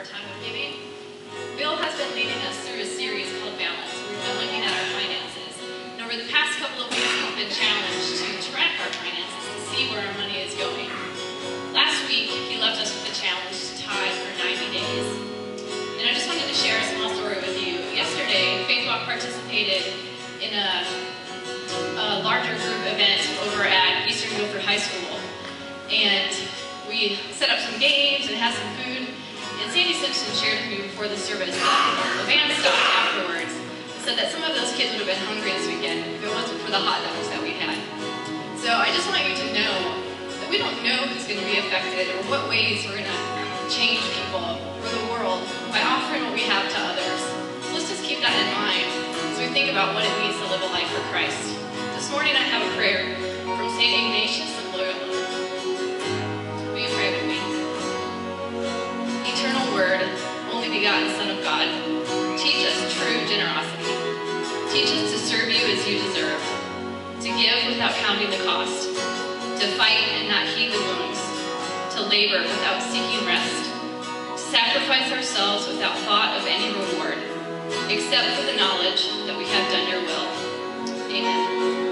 time of giving. Bill has been leading us through a series called Balance. We've been looking at our finances. And over the past couple of weeks, we've been challenged to track our finances to see where our money is going. Last week, he left us with a challenge to tithe for 90 days. And I just wanted to share a small story with you. Yesterday, FaithWalk participated in a larger group event over at Eastern Guilford High School. And we set up some games and had some food. And Sandy Simpson shared with me before the service that the band stopped afterwards and said that some of those kids would have been hungry this weekend if it wasn't for the hot dogs that we had. So I just want you to know that we don't know who's going to be affected or what ways we're going to change people or the world by offering what we have to others. So let's just keep that in mind as we think about what it means to live a life for Christ. This morning I have a prayer from St. Ignatius of Loyola. Will you pray with me? Eternal Word, only begotten Son of God, teach us true generosity. Teach us to serve you as you deserve, to give without counting the cost, to fight and not heed the wounds, to labor without seeking rest, to sacrifice ourselves without thought of any reward, except for the knowledge that we have done your will. Amen.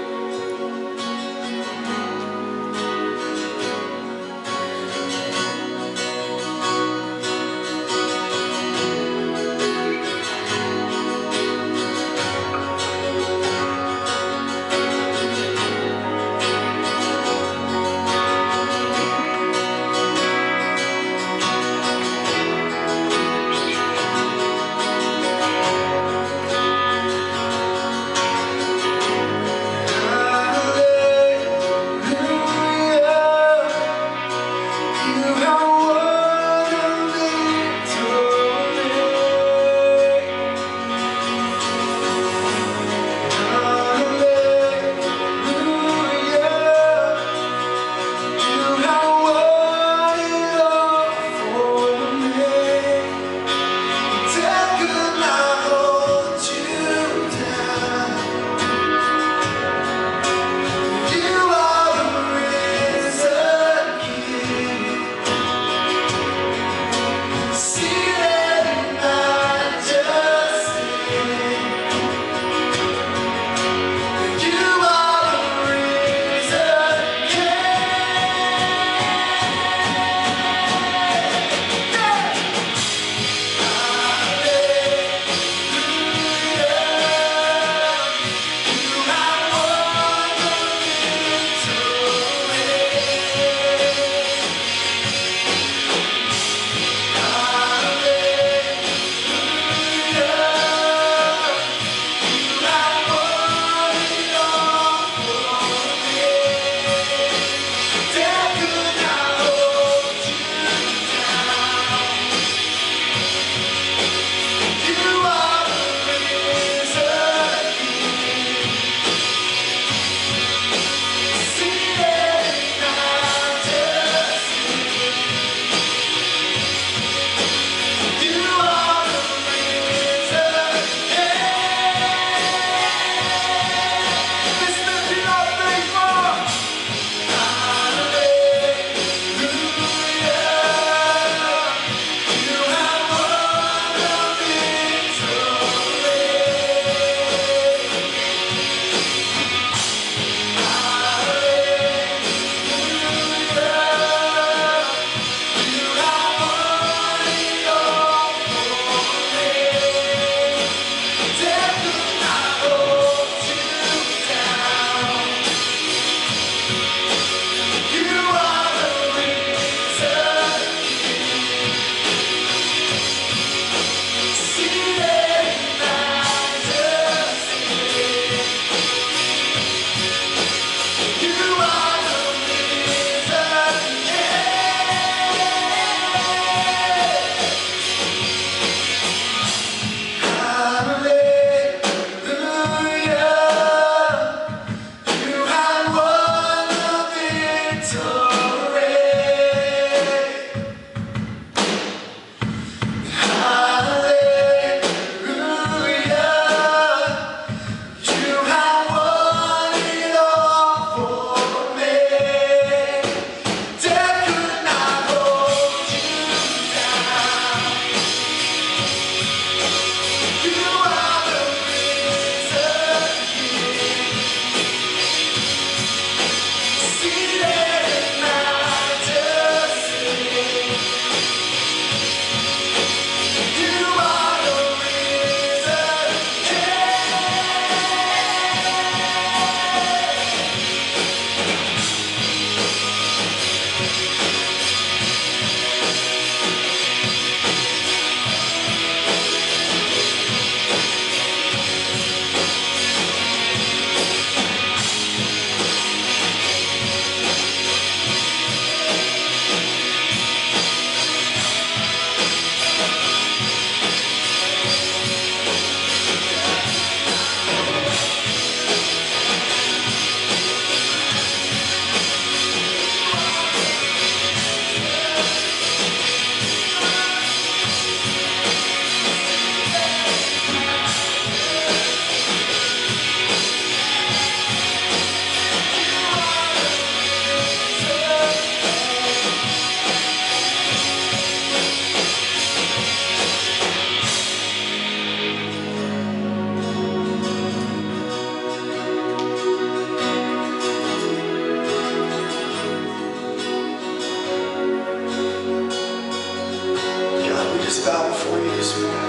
just bow before you this morning.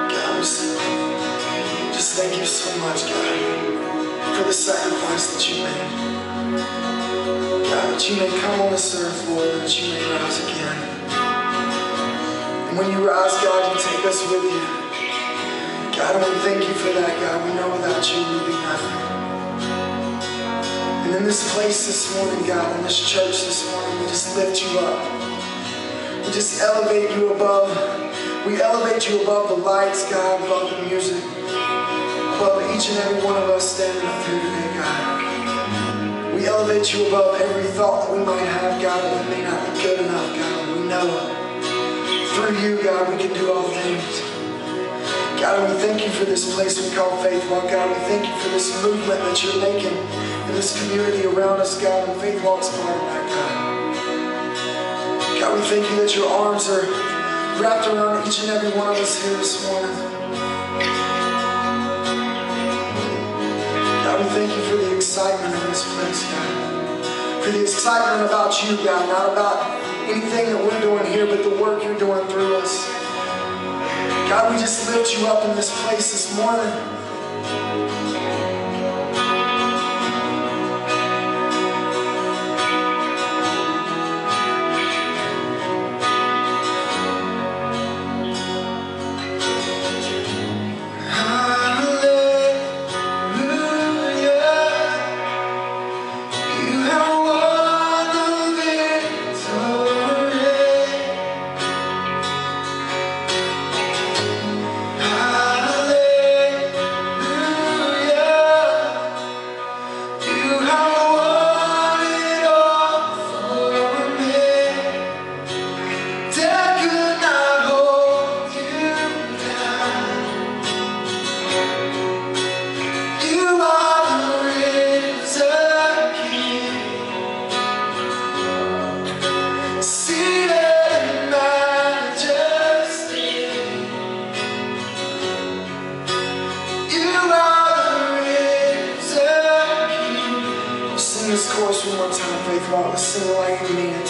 God, just thank you so much, God, for the sacrifice that you made. God, that you may come on this earth, Lord, and that you may rise again. And when you rise, God, you take us with you. God, and we thank you for that, God. We know without you we would be nothing. And in this place this morning, God, in this church this morning, we just lift you up. We just elevate you above. We elevate you above the lights, God, above the music, above each and every one of us standing up here today, God. We elevate you above every thought that we might have, God, that may not be good enough, God. We know through you, God, we can do all things. God, we thank you for this place we call FaithWalk. God, we thank you for this movement that you're making in this community around us, God, and FaithWalk's part of that, God. God, we thank you that your arms are wrapped around each and every one of us here this morning. God, we thank you for the excitement in this place, God. For the excitement about you, God, not about anything that we're doing here, but the work you're doing through us. God, we just lift you up in this place this morning. This chorus one more time, FaithWalk. Let's sing it like we mean it.